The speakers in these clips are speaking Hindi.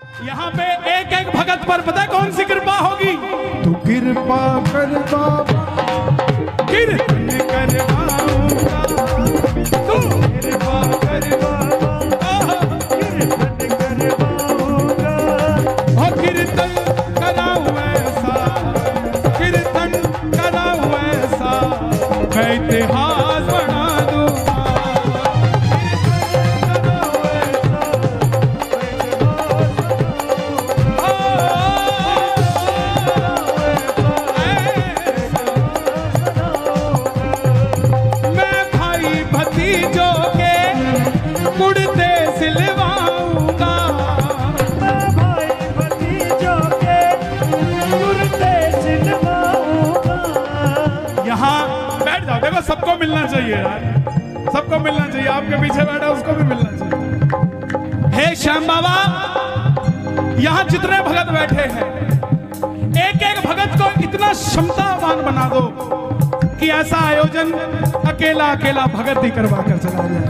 यहाँ पे एक एक भगत पर पता है कौन सी कृपा होगी? तू कृपा कर बाबा, कीर्तन करवाऊंगा, तू कृपा कर बाबा, कीर्तन करवाऊंगा। और कीर्तन कराऊं ऐसा, कीर्तन कराऊं ऐसा, मैं इतिहास बना दूंगा। मैं भाई भतीजों के कुर्ते सिलवाऊंगा, मैं भाई भतीजों के कुर्ते सिलवाऊंगा। यहाँ बैठ जाओ। देखो सबको मिलना चाहिए यार, सबको मिलना चाहिए। आपके पीछे बैठा उसको भी मिलना चाहिए। हे श्याम बाबा, यहाँ जितने भगत बैठे हैं, एक एक भगत को इतना क्षमतावान बना दो कि ऐसा आयोजन अकेला अकेला भगत ही करवा कर चला जाए।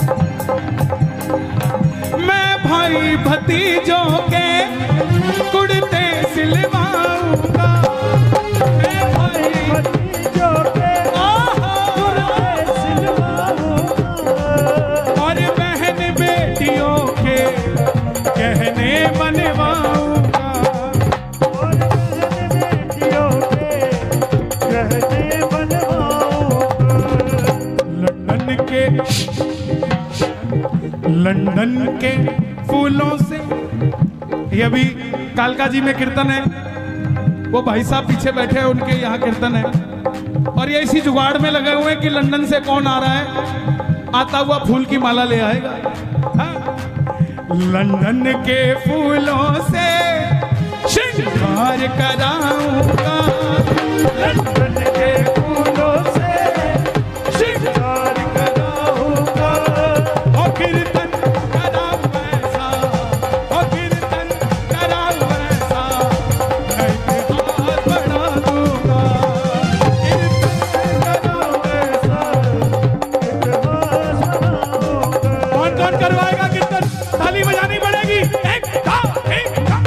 मैं भाई भतीजों के कुर्ते सिलवाऊंगा, मैं भाई भतीजों के कुर्ते सिलवाऊंगा। और बहन बेटियों के गहने बनवाऊंगा, और बहन बेटियों के गहने बनवाऊंगा। लंदन के फूलों से, ये अभी कालका जी में कीर्तन है, वो भाई साहब पीछे बैठे हैं, उनके यहाँ कीर्तन है। और ये इसी जुगाड़ में लगे हुए हैं कि लंदन से कौन आ रहा है, आता हुआ फूल की माला ले आएगा। हाँ? लंदन के फूलों से श्रृंगार कराऊंगा, लंदन के फूलों से श्रृंगार कराऊंगा। और कीर्तन कराऊं ऐसा, और कीर्तन कराऊं ऐसा, मैं इतिहास बना दूंगा। कीर्तन कराऊं ऐसा, इतिहास बनाऊंगा। कौन कौन करवाएगा कीर्तन? ताली बजानी पड़ेगी। एक था, एक था।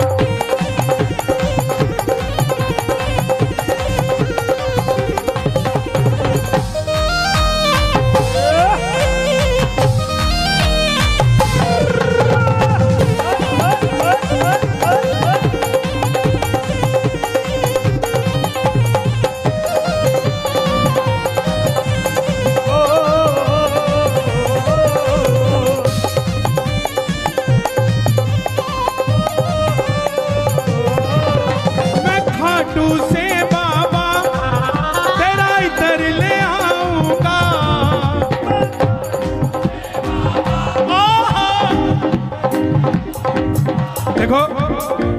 मैं खाटू से बाबा तेरा इधर ले आऊंगा। देखो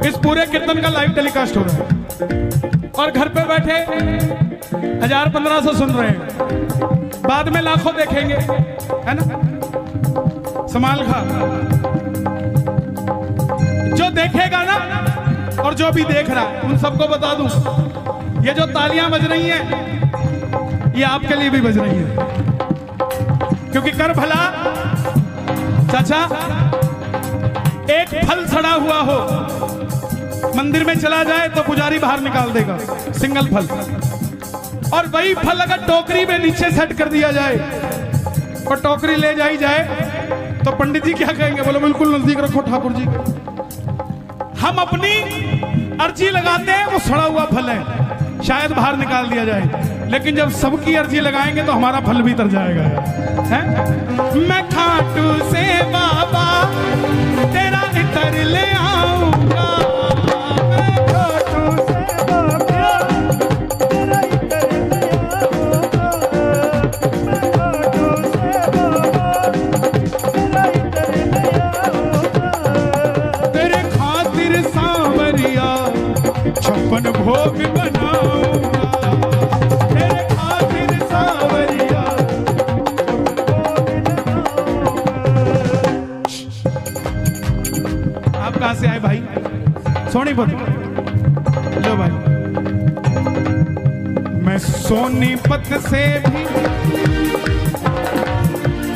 इस पूरे कीर्तन का लाइव टेलीकास्ट हो रहा है और घर पे बैठे 1000-1500 सुन रहे हैं, बाद में लाखों देखेंगे, है ना? संभाल खा। जो देखेगा ना और जो भी देख रहा है उन सबको बता दूं, ये जो तालियां बज रही हैं ये आपके लिए भी बज रही हैं, क्योंकि कर भला चाचा, एक फल सड़ा हुआ हो मंदिर में चला जाए तो पुजारी बाहर निकाल देगा, सिंगल फल। और वही फल अगर टोकरी में नीचे सेट कर दिया जाए और टोकरी ले जाई जाए तो पंडित जी क्या कहेंगे? बोलो बिल्कुल नजदीक रखो ठाकुर जी। हम अपनी अर्जी लगाते हैं, वो सड़ा हुआ फल है, शायद बाहर निकाल दिया जाए, लेकिन जब सबकी अर्जी लगाएंगे तो हमारा फल भी तर जाएगा, है? मैं खाटू से बाबा तेरा इतर ले आऊंगा, मैं खाटू से बाबा तेरा इतर ले आऊंगा। मैं खाटू से बाबा तेरा इतर ले आऊंगा। तेरे खातिर सांवरिया 56 भोग बनाऊंगा, तेरे खातिर सांवरिया। आप कहां से आए भाई? सोनीपत। लो भाई, मैं सोनीपत से भी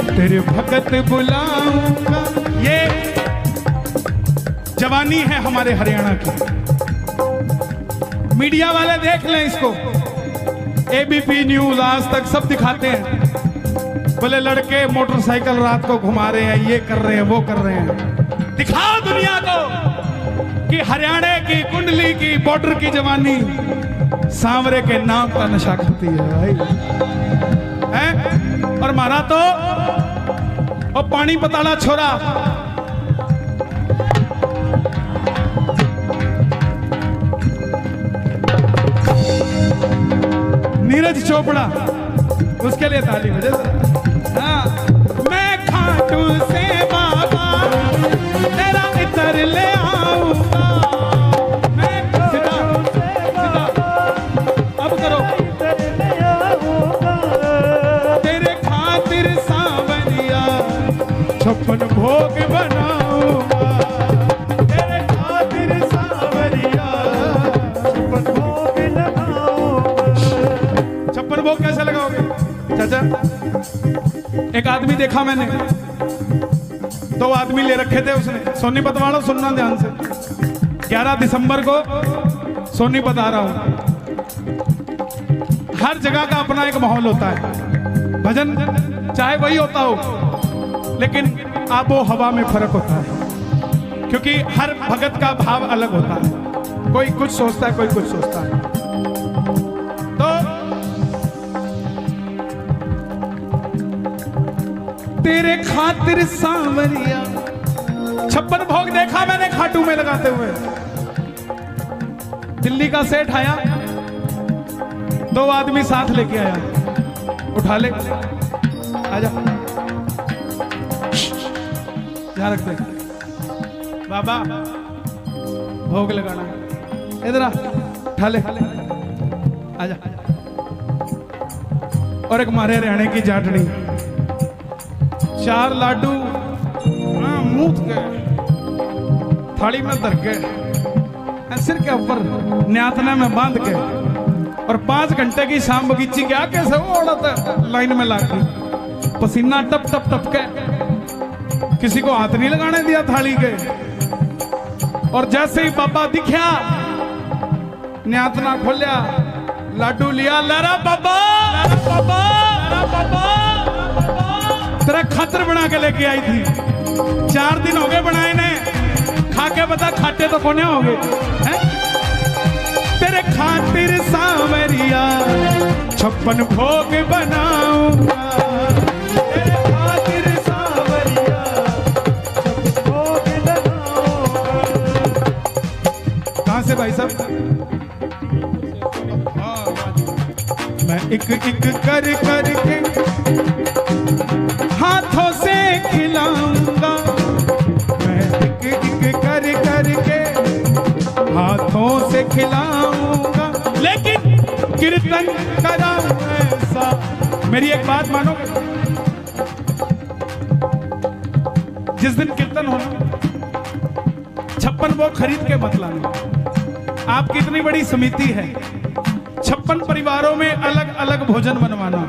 तेरे भगत बुलाऊंगा। ये जवानी है हमारे हरियाणा की। मीडिया वाले देख लें इसको, एबीपी न्यूज, आज तक सब दिखाते हैं, बोले लड़के मोटरसाइकिल रात को घुमा रहे हैं, ये कर रहे हैं, वो कर रहे हैं। दिखाओ दुनिया को कि हरियाणा की कुंडली की बॉर्डर की जवानी सांवरे के नाम का नशा करती है भाई, है? और मारा तो और पानी पताड़ा छोरा, नीरज चोपड़ा, उसके लिए ताली बजे। हाँ, मैं खाटू से बाबा तेरा इतर ले आऊंगा, मैं सीधा सीधा अब करो, तेरे खातिर सांवरिया 56 भोग बनाऊंगा, तेरे खातिर सांवरिया 56 भोग लगाऊंगा। 56 भोग कैसे लगाओगे चाचा? एक आदमी देखा मैंने, 2 आदमी ले रखे थे उसने, सोनीपत वालों सुनना ध्यान से, 11 दिसंबर को सोनीपत आ रहा हूं। हर जगह का अपना एक माहौल होता है, भजन चाहे वही होता हो, लेकिन आबो हवा में फर्क होता है, क्योंकि हर भगत का भाव अलग होता है, कोई कुछ सोचता है, कोई कुछ सोचता है। तो तेरे खातिर सांवरिया 56 भोग देखा मैंने खाटू में लगाते हुए। दिल्ली का सेठ आया, 2 आदमी साथ लेके आया, उठा ले, आजा, यहाँ रख दे बाबा, भोग लगाना, इधर आ, उठा ले, आजा। और एक मारे हरियाणे की जाटनी, 4 लाडू मूत गए, थाली में धर के, सिर के ऊपर न्यातना में बांध के, और 5 घंटे की शाम बगीची क्या कैसे वो औरत लाइन में लाके, पसीना टप टप टप के, किसी को हाथ नहीं लगाने दिया थाली के। और जैसे ही बाबा दिखा, न्यातना खोलिया, लाडू लिया, लरा बाबा, लरा बाबा, लरा बाबा, तेरा खातर बना के लेके आई थी, 4 दिन हो गए बनाए ने, खा के बता खाते तो कोने हो गए हैं? तेरे खातिर सांवरिया 56 भोग बनाऊंगा, तेरे खातिर सांवरिया 56 भोग बनाऊंगा। कहां से भाई साहब? मैं एक एक कर करके हाथों से खिलाऊंगा, मैं एक एक कर करके हाथों से खिलाऊंगा, लेकिन कीर्तन कराऊं ऐसा। मेरी एक बात मानोगे? जिस दिन कीर्तन होना, 56 वो खरीद के मत लाना। आपकी इतनी बड़ी समिति है, 56 परिवारों में अलग अलग भोजन बनवाना,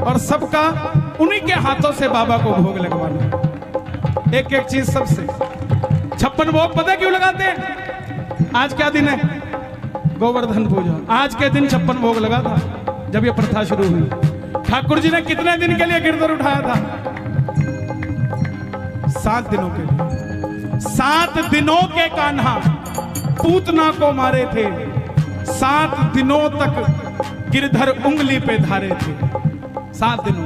और सबका उन्हीं के हाथों से बाबा को भोग लगवाना। एक एक चीज सबसे। 56 भोग पता क्यों लगाते हैं? आज क्या दिन है? गोवर्धन पूजा। आज के दिन 56 भोग लगा था जब ये प्रथा शुरू हुई। ठाकुर जी ने कितने दिन के लिए गिरधर उठाया था? 7 दिनों के लिए। 7 दिनों के कान्हा पूतना को मारे थे, 7 दिनों तक गिरधर उंगली पे धारे थे, 7 दिनों।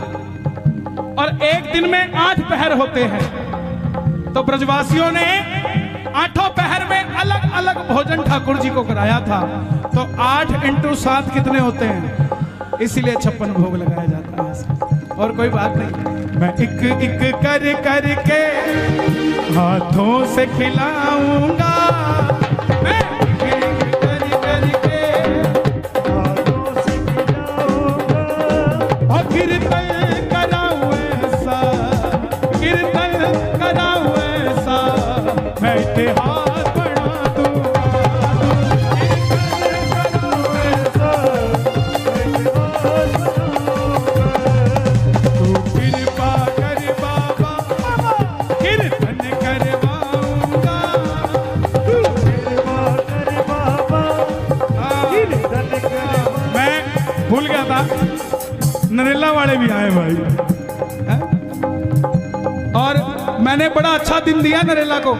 और एक दिन में 8 पहर होते हैं, तो ब्रजवासियों ने 8 पहर में अलग अलग भोजन ठाकुर जी को कराया था। तो 8 × 7 कितने होते हैं? इसीलिए 56 भोग लगाया जाता है। और कोई बात नहीं। मैं एक एक कर करके हाथों से खिलाऊंगा, मैं एक एक कर करके हाथों से खिलाऊंगा, और कीर्तन कराऊं ऐसा, कीर्तन कराऊं ऐसा, मैं इतिहास बना दूंगा, कीर्तन कराऊं ऐसा, मैं इतिहास बनाऊंगा। तू कृपा कर बाबा, कीर्तन करवाऊंगा, देखा नरेला वाले भी आए भाई है? और मैंने बड़ा अच्छा दिन दिया नरेला को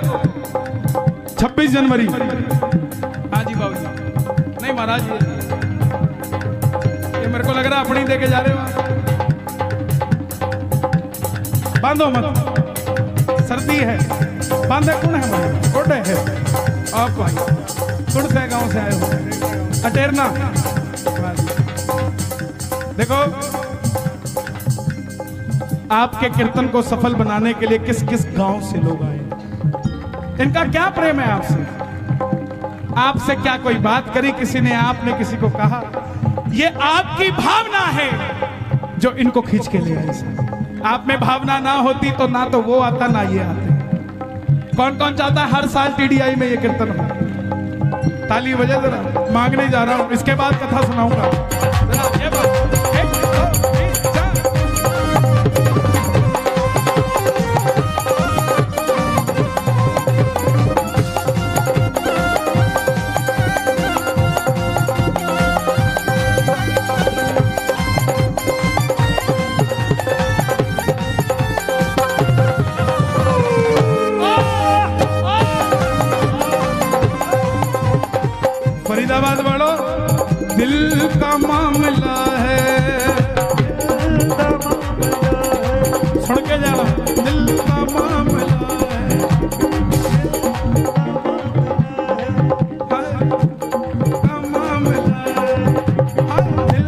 26 जनवरी। हाँ जी बाबू जी। नहीं महाराज ये मेरे को लग रहा अपनी दे के जा रहे हो। बांधो मत, सर्दी है। बांधे कौन है भाई? कोटे है आप भाई, कुड़ से गांव से आए हो अटेरना। देखो आपके कीर्तन को सफल बनाने के लिए किस किस गांव से लोग आए, इनका क्या प्रेम है आपसे? आपसे क्या कोई बात करी किसी ने, आपने किसी को कहा? ये आपकी भावना है जो इनको खींच के ले आए। आप में भावना ना होती तो ना तो वो आता ना ये आते। कौन कौन चाहता है हर साल टीडीआई में ये कीर्तन हो? ताली बजे जरा, मांगने जा रहा हूं, इसके बाद कथा सुनाऊंगा। जरा ये बात, फरीदाबाद वालों दिल का मामला है, सुन के जाना, दिल का मामला है, का मामला है,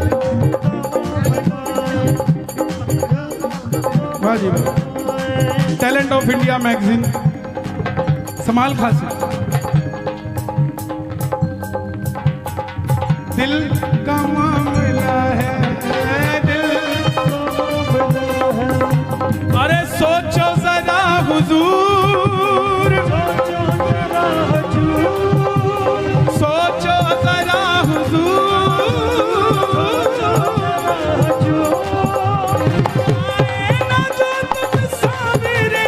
वाह जी वाह। टैलेंट ऑफ इंडिया मैगजीन समाल खासी। दिल का मामला है, दिल अरे सोचो जरा हुजूर, सोचो जरा हुजूर, आए ना जो तुम सावरे,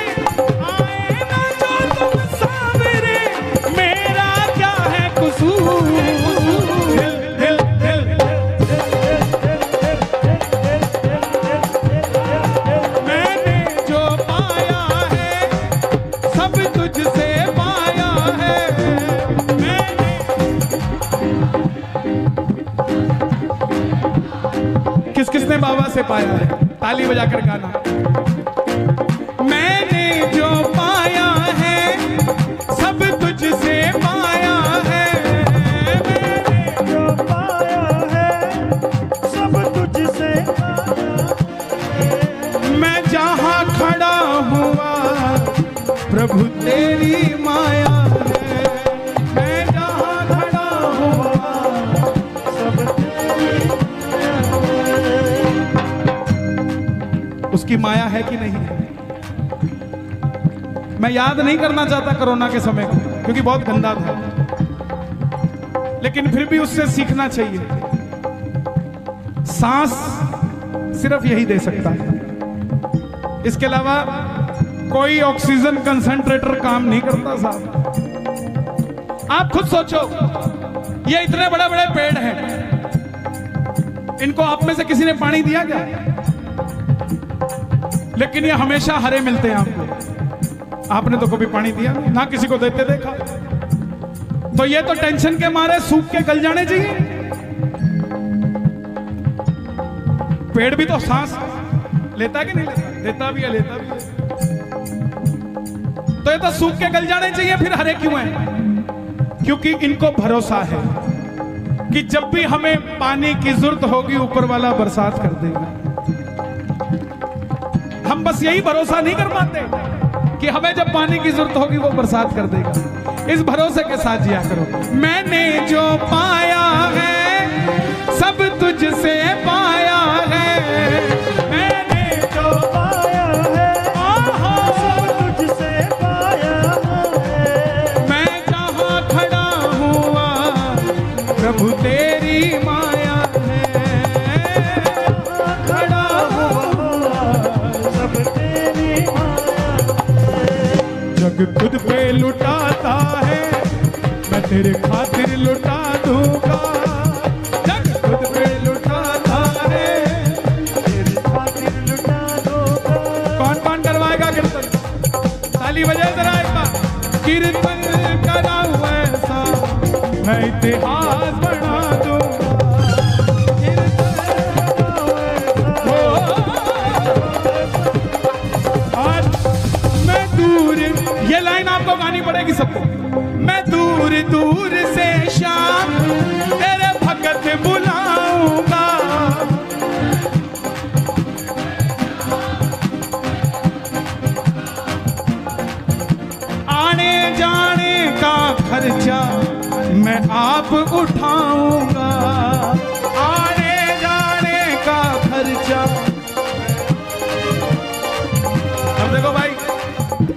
आए ना जो तुम सावरे, मेरा क्या है कसूर? किस किसने बाबा से पाया है? ताली बजाकर गाना। मैंने जो पाया है सब तुझसे पाया है, मैंने जो पाया है सब तुझसे मैं जहां खड़ा हुआ प्रभु तेरी माया है, मैं जहां खड़ा हुआ सब उसकी माया है कि नहीं है? मैं याद नहीं करना चाहता कोरोना के समय को, क्योंकि बहुत गंदा था, लेकिन फिर भी उससे सीखना चाहिए। सांस सिर्फ यही दे सकता है, इसके अलावा कोई ऑक्सीजन कंसंट्रेटर काम नहीं करता साहब। आप खुद सोचो, ये इतने बड़े बड़े पेड़ हैं, इनको आप में से किसी ने पानी दिया क्या? लेकिन ये हमेशा हरे मिलते हैं आपको। आपने तो कभी पानी दिया नहीं, ना किसी को देते देखा। तो ये तो टेंशन के मारे सूख के गल जाने चाहिए। पेड़ भी तो सांस लेता कि नहीं लेता? देता भी है, लेता भी है। तो ये तो सूख के गल जाने चाहिए, फिर हरे क्यों हैं? क्योंकि इनको भरोसा है कि जब भी हमें पानी की जरूरत होगी ऊपर वाला बरसात कर देगा। हम बस यही भरोसा नहीं कर पाते कि हमें जब पानी की जरूरत होगी वो बरसात कर देगा। इस भरोसे के साथ जिया करो। मैंने जो पाया है सब तुझसे पाया है, मैंने जो पाया है सब तुझसे पाया है, मैं जहां खड़ा हुआ प्रभु तेरी माया है, खड़ा सब तेरी जग खुद पे लुटाता है, मैं तेरे खातिर लुटा दूंगा। जग खुद पे लुटाता है, मैं इतिहास बना दूंगा। और मैं दूर, ये लाइन आपको गानी पड़ेगी सबको। मैं दूर दूर से शाम तेरे भगत बुलाऊंगा। आने जाने का खर्चा मैं आप उठाऊंगा। आने जाने का खर्चा। अब देखो भाई,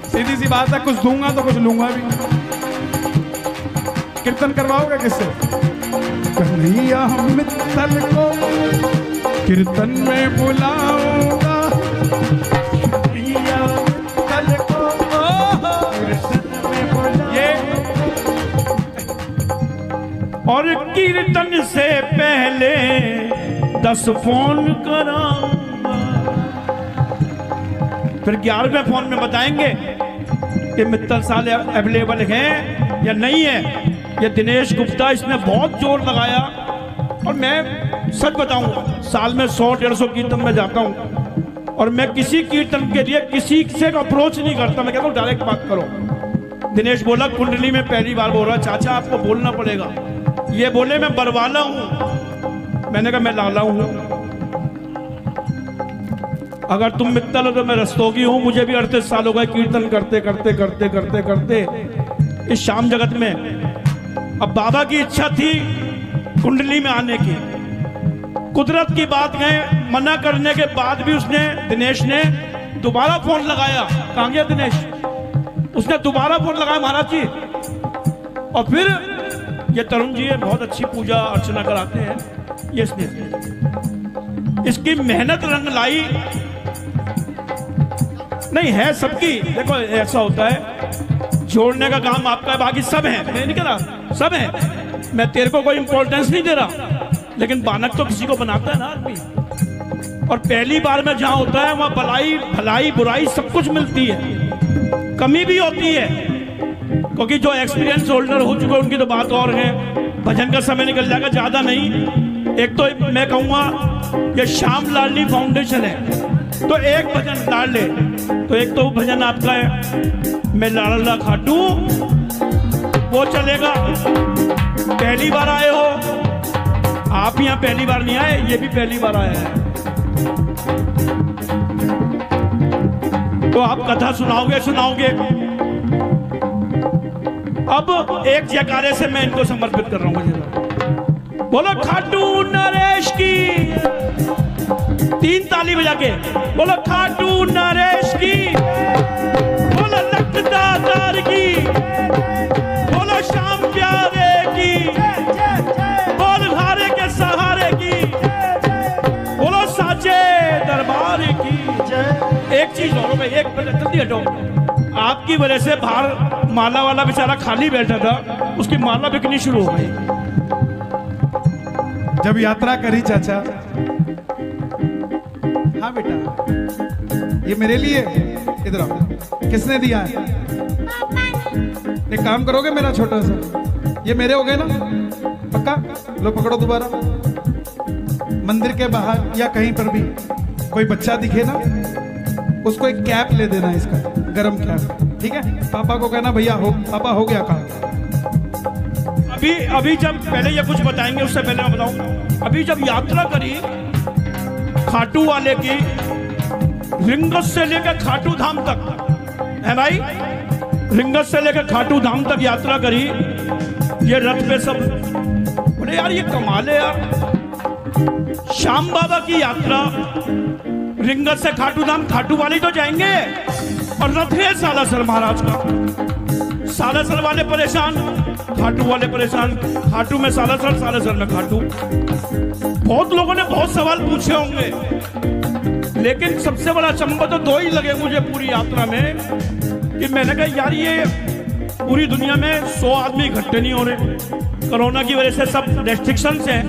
सीधी सी बात है, कुछ दूंगा तो कुछ लूंगा भी। कीर्तन करवाओगे किससे? कन्हैया मित्तल को कीर्तन में बुलाऊंगा। कन्हैया मित्तल को कीर्तन में बुलाऊंगा। और कीर्तन से पहले 10 फोन कराऊंगा। फिर 11वें फोन में बताएंगे कि मित्तल साले अवेलेबल हैं या नहीं है। ये दिनेश गुप्ता, इसने बहुत जोर लगाया। और मैं सच बताऊंगा, साल में 100-150 कीर्तन में जाता हूं और मैं किसी कीर्तन के लिए किसी से अप्रोच नहीं करता। मैं कहता हूं डायरेक्ट बात करो। दिनेश बोला कुंडली में पहली बार बोल रहा, चाचा आपको बोलना पड़ेगा। ये बोले मैं बरवाला हूं। मैंने कहा मैं लाला हूं। अगर तुम मित्तल हो तो मैं रस्तोगी हूं। मुझे भी 38 साल हो गए कीर्तन करते करते करते करते करते इस शाम जगत में। अब बाबा की इच्छा थी कुंडली में आने की। कुदरत की बात गए, मना करने के बाद भी उसने, दिनेश ने दोबारा फोन लगाया। कहां गया दिनेश? उसने दोबारा फोन लगाया महाराज जी। और फिर ये तरुण जी है, बहुत अच्छी पूजा अर्चना कराते हैं। ये इसकी मेहनत रंग लाई। नहीं है सबकी। देखो ऐसा होता है, जोड़ने का काम आपका है, बाकी सब है। मैं नहीं कह रहा सब है, मैं तेरे को कोई इंपॉर्टेंस नहीं दे रहा, लेकिन बानक तो किसी को बनाता है ना आदमी। और पहली बार में जहां होता है वहां भलाई भलाई बुराई सब कुछ मिलती है। कमी भी होती है, क्योंकि जो एक्सपीरियंस होल्डर हो चुके उनकी तो बात और है। भजन का समय निकल जाएगा, ज्यादा नहीं। एक तो मैं कहूंगा ये श्याम लाडली फाउंडेशन है, तो एक भजन डाल ले। तो एक तो भजन आपका है मैं लाडला खाटू, वो चलेगा। पहली बार आए हो आप, यहाँ पहली बार नहीं आए, ये भी पहली बार आया है। तो आप कथा सुनाओगे। अब एक जयकारे से मैं इनको समर्पित कर रहा हूँ। बोलो खाटू नरेश की। 3 ताली बजा के बोलो खाटू नरेश की। बोलो लखदातार की। बोलो श्याम प्यारे की। बोल हारे के सहारे की। बोलो साचे दरबार की। एक चीज और हो गई, एक मिनट जल्दी हटो। आपकी वजह से बाहर माला वाला बेचारा खाली बैठा था, उसकी माला बिकनी शुरू हो गई। जब यात्रा करी चाचा, हाँ बेटा ये मेरे लिए, इधर आओ। किसने दिया है? एक काम करोगे मेरा छोटा सा, ये मेरे हो गए ना पक्का? लो पकड़ो दोबारा। मंदिर के बाहर या कहीं पर भी कोई बच्चा दिखे ना, उसको एक कैप ले देना, इसका गरम कैप, ठीक है? पापा को कहना भैया हो, पापा हो गया काम। अभी जब पहले ये कुछ बताएंगे, उससे पहले मैं बताऊं, अभी जब यात्रा करी खाटू वाले की, रिंगस से लेकर खाटू धाम तक है भाई, रिंगस से लेकर खाटू धाम तक यात्रा करी। ये रथ पे सब बोले यार ये कमाल है यार। श्याम बाबा की यात्रा रिंगस से खाटू धाम, खाटू वाले तो जाएंगे और रथ है सालासर महाराज का। सालासर वाले परेशान, खाटू वाले परेशान। खाटू में सालासर, सालासर में खाटू। बहुत लोगों ने बहुत सवाल पूछे होंगे, लेकिन सबसे बड़ा अचंभा तो 2 ही लगे मुझे पूरी यात्रा में, कि मैंने कहा यार ये पूरी दुनिया में 100 आदमी इकट्ठे नहीं हो रहे, कोरोना की वजह से सब रेस्ट्रिक्शंस हैं।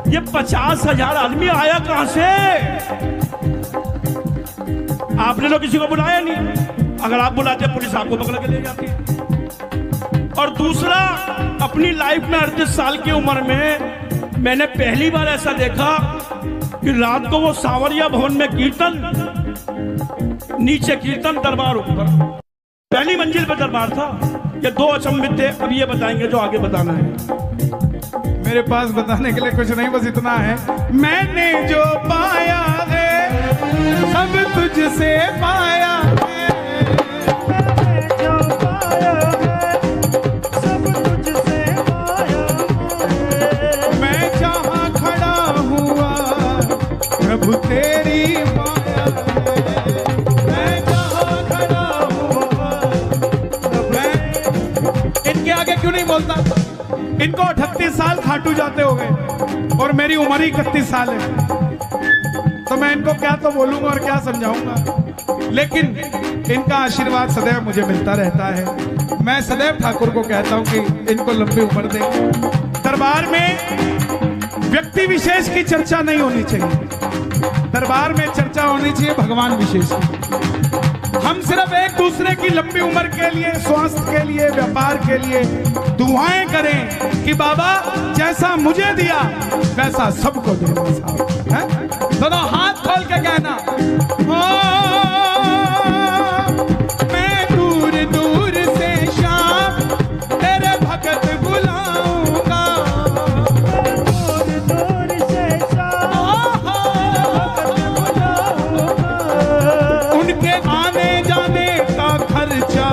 ये 50,000 आदमी आया कहां से? आपने तो किसी को बुलाया नहीं। अगर आप बुलाते पुलिस आपको पकड़ के ले जाती। और दूसरा, अपनी लाइफ में 38 साल की उम्र में मैंने पहली बार ऐसा देखा कि रात को वो सांवरिया भवन में कीर्तन, नीचे कीर्तन, दरबार ऊपर, पहली मंजिल पर दरबार था। ये दो अचंभित थे। अब ये बताएंगे जो आगे बताना है। मेरे पास बताने के लिए कुछ नहीं, बस इतना है, मैंने जो पाया है सब तुझसे पाया है, जो पाया है सब तुझसे पाया है। मैं जहाँ खड़ा हुआ प्रभु तेरी माया है, मैं जहाँ खड़ा हुआ। मैं इनके आगे क्यों नहीं बोलता? इनको 38 साल खाटू जाते हो गए और मेरी उम्र ही 31 साल है, तो मैं इनको क्या तो बोलूंगा और क्या समझाऊंगा। लेकिन इनका आशीर्वाद सदैव मुझे मिलता रहता है। मैं सदैव ठाकुर को कहता हूं कि इनको लंबी उम्र दे। दरबार में व्यक्ति विशेष की चर्चा नहीं होनी चाहिए, दरबार में चर्चा होनी चाहिए भगवान विशेष की। हम सिर्फ एक दूसरे की लंबी उम्र के लिए, स्वास्थ्य के लिए, व्यापार के लिए दुआएं करें कि बाबा जैसा मुझे दिया वैसा सबको देना साहब, है? दोनों हाथ खोल के कहना, मैं दूर दूर से शाम तेरे भगत बुलाऊंगा, दूर दूर से शाम भगत बुलाऊंगा। उनके आने जाने का खर्चा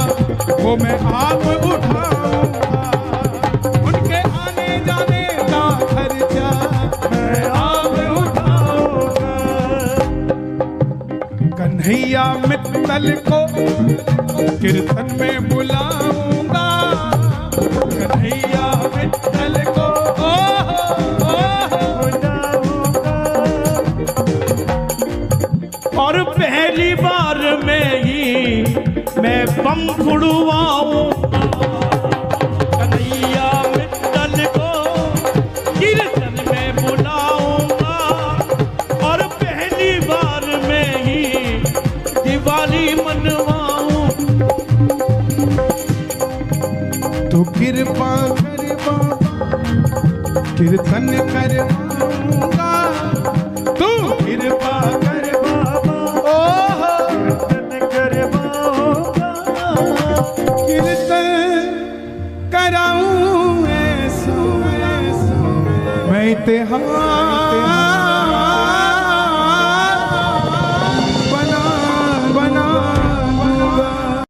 वो मैं आप उठाऊंगा, उनके आने जाने का खर्चा मैं आप उठाऊंगा। कन्हैया मित्तल को कीर्तन में बुलाऊंगा, कन्हैया मित्तल को और पहली बार में ही मैं बम फुड़वाऊंगा, कन्हैया मित्तल को कीर्तन में बुलाऊंगा, और पहली बार में ही दिवाली मनवाऊं। तो कृपा कर बाबा कीर्तन करवाऊंगा, तू कृपा कर बाबा कीर्तन करवाऊंगा। कीर्तन कराऊं ऐसो मैं इतिहास